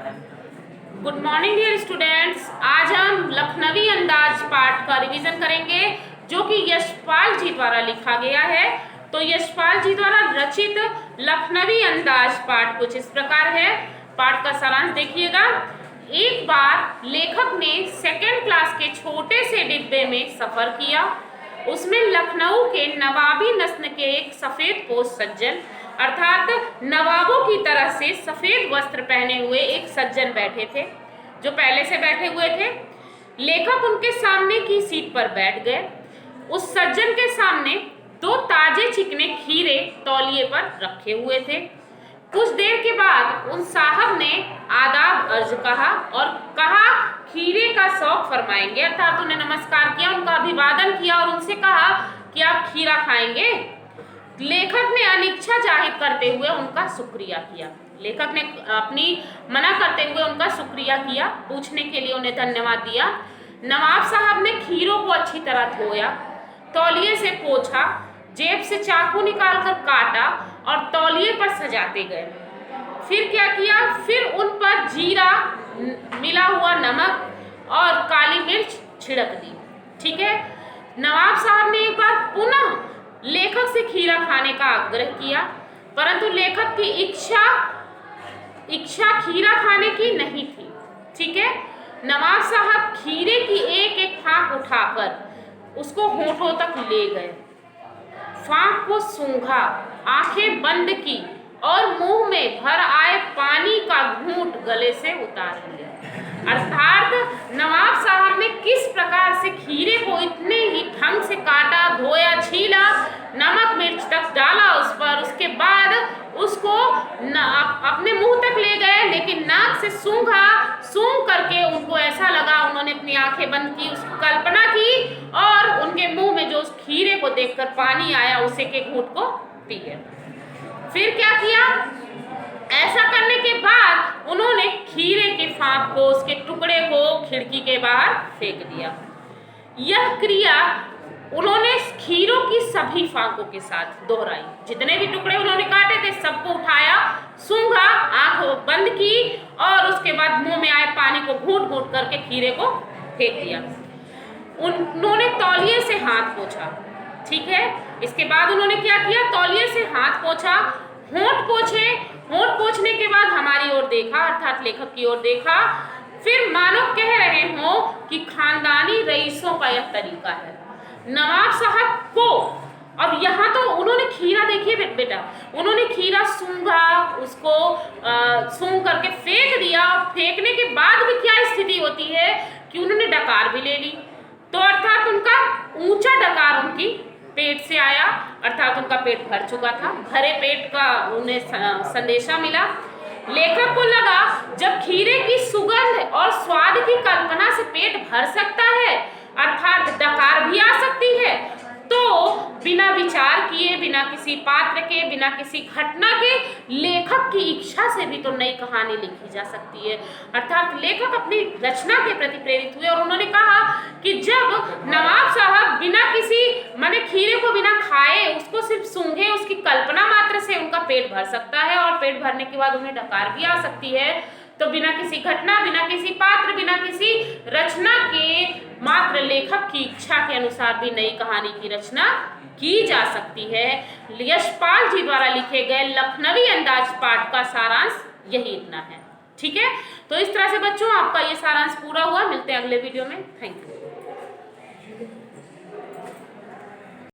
Good morning dear students. आज हम लखनवी अंदाज पाठ का रिवीजन करेंगे जो कि यशपाल जी द्वारा लिखा गया है। तो यशपाल जी द्वारा रचित लखनवी अंदाज पाठ कुछ इस प्रकार है। पाठ का सारांश देखिएगा। एक बार लेखक ने सेकेंड क्लास के छोटे से डिब्बे में सफर किया। उसमें लखनऊ के नवाबी नस्ल के एक सफेद पोश सज्जन अर्थात नवाबों की तरह से सफेद वस्त्र पहने हुए एक सज्जन बैठे थे, जो पहले से बैठे हुए थे। लेखक उनके सामने की सीट पर बैठ गए। उस सज्जन के सामने दो ताजे चिकने खीरे तौलिए पर रखे हुए थे। कुछ देर के बाद उन साहब ने आदाब अर्ज कहा और कहा खीरे का शौक फरमाएंगे, अर्थात उन्हें नमस्कार किया, उनका अभिवादन किया और उनसे कहा कि आप खीरा खाएंगे। लेखक ने अनिच्छा जाहिर करते हुए उनका शुक्रिया किया। लेखक ने अपनी मना करते हुए उनका शुक्रिया किया, पूछने के लिए उन्हें धन्यवाद दिया। नवाब साहब ने खीरों को अच्छी तरह धोया, तौलिए से पोंछा, जेब से चाकू निकालकर काटा और तौलिए पर सजाते गए। फिर क्या किया? फिर उन पर जीरा, मिला हुआ नमक और काली मिर्च छिड़क दी। ठीक है। नवाब साहब ने एक बार पुनः लेखक से खीरा खाने का आग्रह किया, परंतु लेखक की इच्छा खीरा खाने की नहीं थी। ठीक है। नवाब साहब खीरे की एक एक फांक उठाकर उसको होठों तक ले गए, फांक को सूंघा, आंखें बंद की और मुंह में भर आए पानी का घूंट गले से उतार लिया। अर्थात नवाब साहब ने किस प्रकार से खीरे को इतने ही ढंग से काटा, धोया, छीला, नमक मिर्च तक डाला उस पर, उसके बाद उसको अपने मुंह तक ले गए, लेकिन नाक से सूंघा, सूंघ करके उनको ऐसा लगा, उन्होंने अपनी आंखें बंद की, उसकी कल्पना की और उनके मुंह में जो उस खीरे को देखकर पानी आया उसे के घूंट को पी गए। फिर क्या किया? ऐसा करने के बाद उन्होंने खीरे के फांक को, उसके टुकड़े को खिड़की के बाहर फेंक दिया। यह क्रिया उन्होंने खीरों की सभी फांकों के साथ दोहराई। जितने भी टुकड़े उन्होंने काटे थे सबको उठाया, सूंघा, आंख बंद की और उसके बाद मुंह में आए पानी को घूंट घूंट करके खीरे को फेंक दिया। उन्होंने तौलिए से हाथ पोंछा। ठीक है। इसके बाद उन्होंने क्या किया? तौलिए से हाथ पोंछा, होंठ पोंछे, होंठ पोंछने के बाद हमारी ओर देखा, अर्थात लेखक की ओर देखा। फिर मानो कह रहे हो कि खानदानी रईसों का यह तरीका है। नवाब साहब को, अब यहाँ तो उन्होंने खीरा, देखिए बेटा, उन्होंने खीरा सूंघा, उसको सूंघ करके फेंक दिया। फेंकने के बाद भी क्या स्थिति होती है कि उन्होंने डकार भी ले ली, तो अर्थात उनका ऊंचा डकार उनकी पेट से आया, अर्थात उनका पेट भर चुका था। भरे पेट का उन्हें संदेशा मिला। लेखक को लगा जब खीरे की सुगंध और स्वाद की कल्पना से पेट भर सकता है, अर्थात डकार भी आ सकती है, तो बिना विचार किए, बिना किसी पात्र के, बिना किसी घटना के लेखक की इच्छा से भी तो नई कहानी लिखी जा सकती है। अर्थात लेखक अपनी रचना के प्रति प्रेरित हुए और उन्होंने कहा कि जब नवाब साहब बिना किसी माने खीरे को बिना खाए, उसको सिर्फ सूंघे, उसकी कल्पना मात्र से उनका पेट भर सकता है और पेट भरने के बाद उन्हें डकार भी आ सकती है, तो बिना किसी घटना, बिना किसी पात्र, बिना किसी रचना के मात्र लेखक की इच्छा के अनुसार भी नई कहानी की रचना की जा सकती है। यशपाल जी द्वारा लिखे गए लखनवी अंदाज पाठ का सारांश यही इतना है। ठीक है। तो इस तरह से बच्चों आपका ये सारांश पूरा हुआ। मिलते हैं अगले वीडियो में। Thank you.